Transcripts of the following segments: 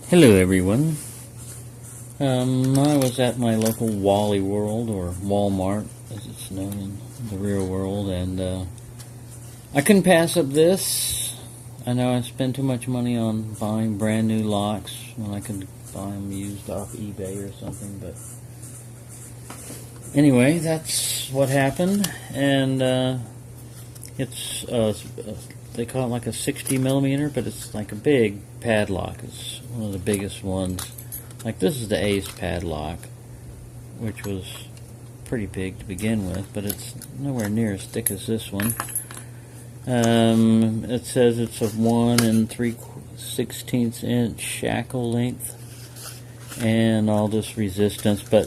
Hello everyone. I was at my local Wally World, or Walmart as it's known in the real world, and I couldn't pass up this. I know I spend too much money on buying brand new locks when I could buy them used off eBay or something, but anyway, that's what happened, and it's they call it like a 60 millimeter, but it's like a big padlock. It's one of the biggest ones. Like this is the Ace padlock, which was pretty big to begin with, but it's nowhere near as thick as this one. It says it's a 1 3/16 inch shackle length and all this resistance, but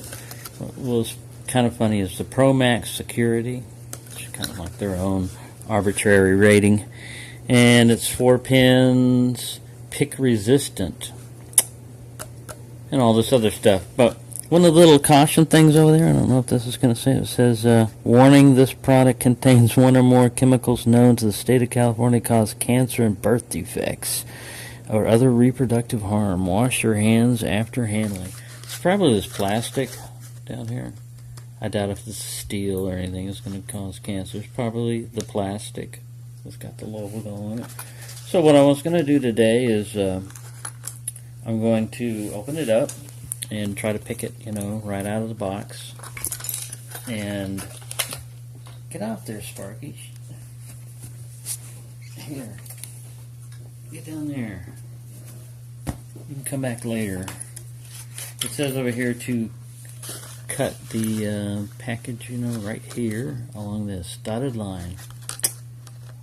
what was kind of funny is the Pro Max security, which is kind of like their own arbitrary rating, and it's 4 pins, pick resistant, and all this other stuff. But one of the little caution things over there, I don't know if this is going to say it, says, warning, this product contains one or more chemicals known to the state of California cause cancer and birth defects or other reproductive harm. Wash your hands after handling. It's probably this plastic down here. I doubt if this is steel or anything is going to cause cancer. It's probably the plastic. It's got the logo on it. So what I was going to do today is I'm going to open it up and try to pick it, right out of the box. And get out there, Sparky. Here. Get down there. You can come back later. It says over here to cut the package, right here along this dotted line.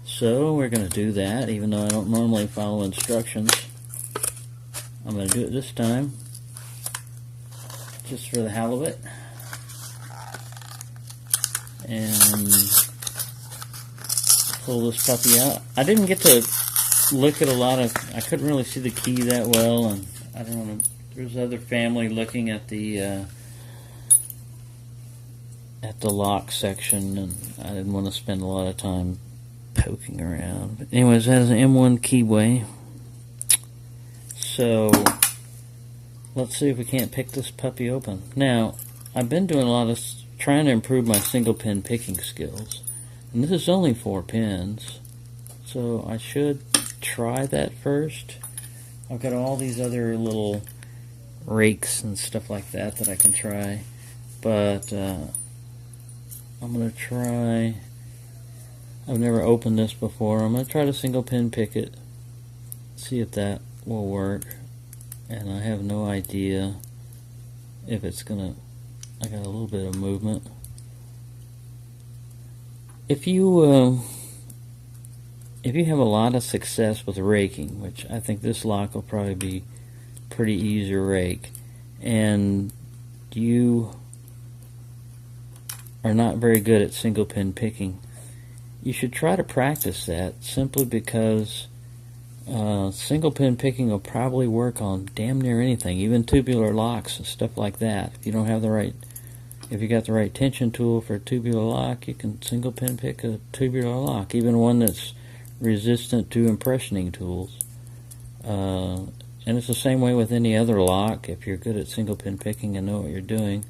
So we're going to do that, even though I don't normally follow instructions. I'm going to do it this time, just for the hell of it. And pull this puppy out. I didn't get to look at I couldn't really see the key that well, and I don't know, there's other family looking at the lock section, and I didn't want to spend a lot of time poking around. But anyways, that is an M1 keyway. So let's see if we can't pick this puppy open. Now, I've been doing a lot of trying to improve my single pin picking skills, and this is only 4 pins, so I should try that first. I've got all these other little rakes and stuff like that I can try, but I'm going to try. I've never opened this before. I'm going to try to single pin pick it, see if that will work, and I have no idea if it's going to. I got a little bit of movement. If you have a lot of success with raking, which I think this lock will probably be pretty easy to rake, and you are not very good at single pin picking, you should try to practice that, simply because single pin picking will probably work on damn near anything, even tubular locks and stuff like that. If you don't have if you got the right tension tool for a tubular lock, you can single pin pick a tubular lock, even one that's resistant to impressioning tools. And it's the same way with any other lock. If you're good at single pin picking and know what you're doing,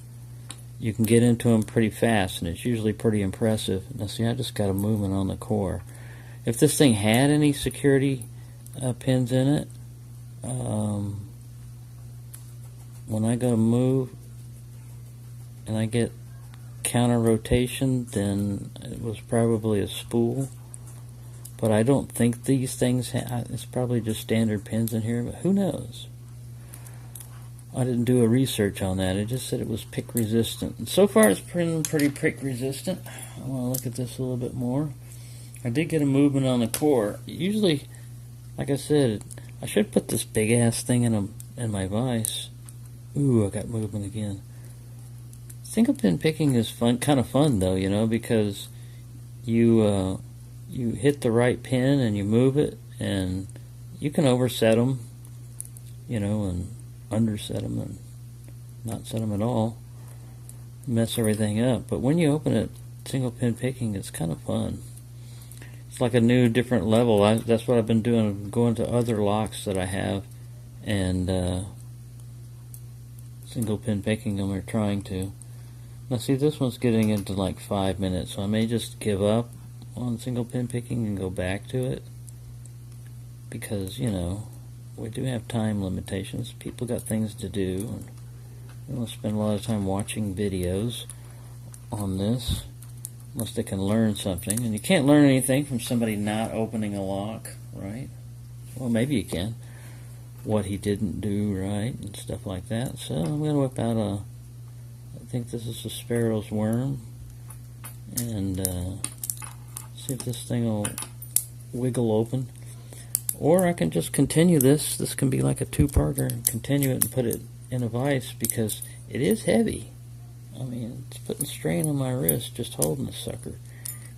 you can get into them pretty fast, and it's usually pretty impressive. Now see, I just got a movement on the core. If this thing had any security pins in it, when I go to move and I get counter rotation, then it was probably a spool. But I don't think these things it's probably just standard pins in here, but who knows? I didn't do a research on that. It just said it was pick resistant, and so far it's been pretty pick resistant. I want to look at this a little bit more. I did get a movement on the core. Usually, like I said, I should put this big ass thing in my vise. Ooh, I got movement again. Single pin picking is kind of fun though, because you hit the right pin and you move it, and you can overset them, and underset them and not set them at all, mess everything up. But when you open it, single pin picking, it's kind of fun. It's like a new, different level. That's what I've been doing, going to other locks that I have and single pin picking them, or trying to. Now see, this one's getting into like 5 minutes, so I may just give up on single pin picking and go back to it, because, you know, we do have time limitations. People got things to do, and we don't spend a lot of time watching videos on this unless they can learn something. And you can't learn anything from somebody not opening a lock, right? Well, maybe you can. What he didn't do right and stuff like that. So I'm going to whip out I think this is a sparrow's worm, and see if this thing will wiggle open. Or I can just continue this. This can be like a two-parter, and continue it and put it in a vise, because it is heavy. I mean, it's putting strain on my wrist just holding this sucker.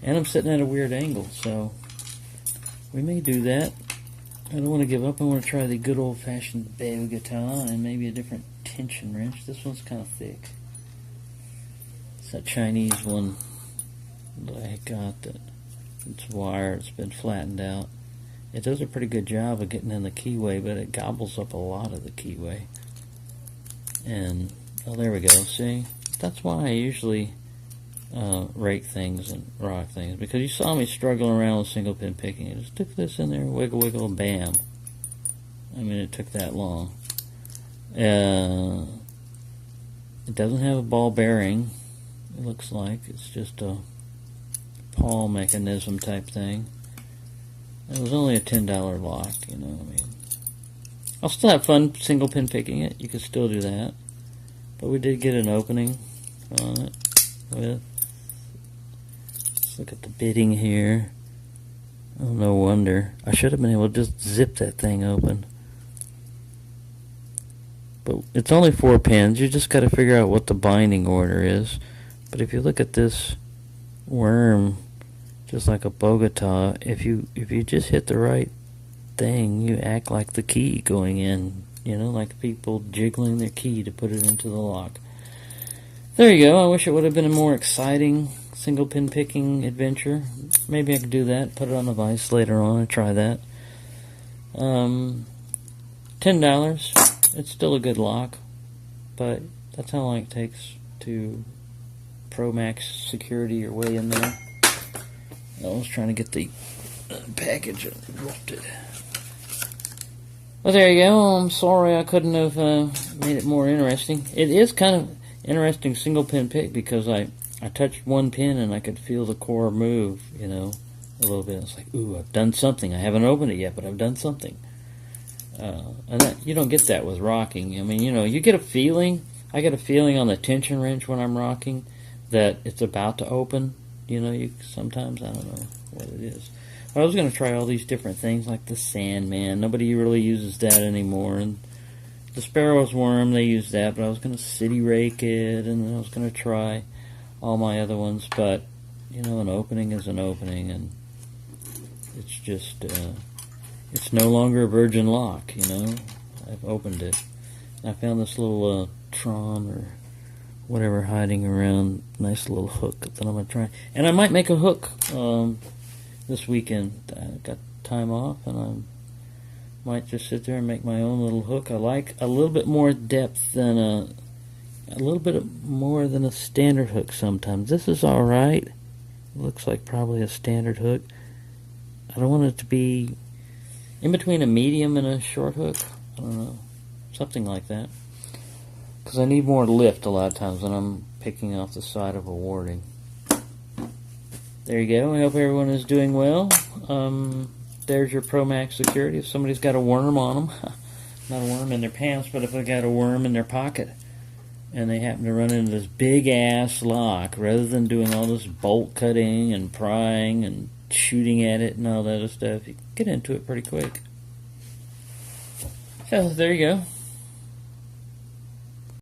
And I'm sitting at a weird angle, so we may do that. I don't want to give up. I want to try the good old-fashioned Bogota and maybe a different tension wrench. This one's kind of thick. It's that Chinese one that I got that it's wire. It's been flattened out. It does a pretty good job of getting in the keyway, but it gobbles up a lot of the keyway. And, oh, there we go. See? That's why I usually rake things and rock things, because you saw me struggling around with single pin picking. I just took this in there, wiggle, wiggle, and bam. I mean, it took that long. It doesn't have a ball bearing, it looks like. It's just a pawl mechanism type thing. It was only a $10 lock, you know. I mean, I'll still have fun single pin picking it. You could still do that. But we did get an opening on it with, let's look at the bitting here. Oh, no wonder. I should have been able to just zip that thing open. But it's only 4 pins. You just got to figure out what the binding order is. But if you look at this worm, just like a Bogota, if you just hit the right thing, you act like the key going in. You know, like people jiggling their key to put it into the lock. There you go. I wish it would have been a more exciting single pin picking adventure. Maybe I could do that, put it on the vise later on and try that. $10. It's still a good lock, but that's how long it takes to Pro Max security your way in there. I was trying to get the package and dropped it. Well, there you go. I'm sorry I couldn't have made it more interesting. It is kind of interesting single pin pick, because I touched one pin and I could feel the core move, you know, a little bit. It's like, ooh, I've done something. I haven't opened it yet, but I've done something. And that, you don't get that with rocking. I mean, you know, you get a feeling. I get a feeling on the tension wrench when I'm rocking that it's about to open. You know, sometimes, I don't know what it is. I was going to try all these different things, like the Sandman. Nobody really uses that anymore. And the Sparrow's Worm, they use that, but I was going to city rake it, and then I was going to try all my other ones. But, you know, an opening is an opening, and it's just, it's no longer a virgin lock, you know. I've opened it. I found this little Tron or whatever hiding around, nice little hook that I'm going to try. And I might make a hook this weekend. I got time off, and I might just sit there and make my own little hook. I like a little bit more depth than a little bit more than a standard hook sometimes. This is alright. It looks like probably a standard hook. I don't want it to be in between a medium and a short hook. I don't know. Something like that. Because I need more lift a lot of times when I'm picking off the side of a warding. There you go. I hope everyone is doing well. There's your Pro Max security. If somebody's got a worm on them, not a worm in their pants, but if they got a worm in their pocket, and they happen to run into this big-ass lock, rather than doing all this bolt cutting and prying and shooting at it and all that other stuff, you get into it pretty quick. So, there you go.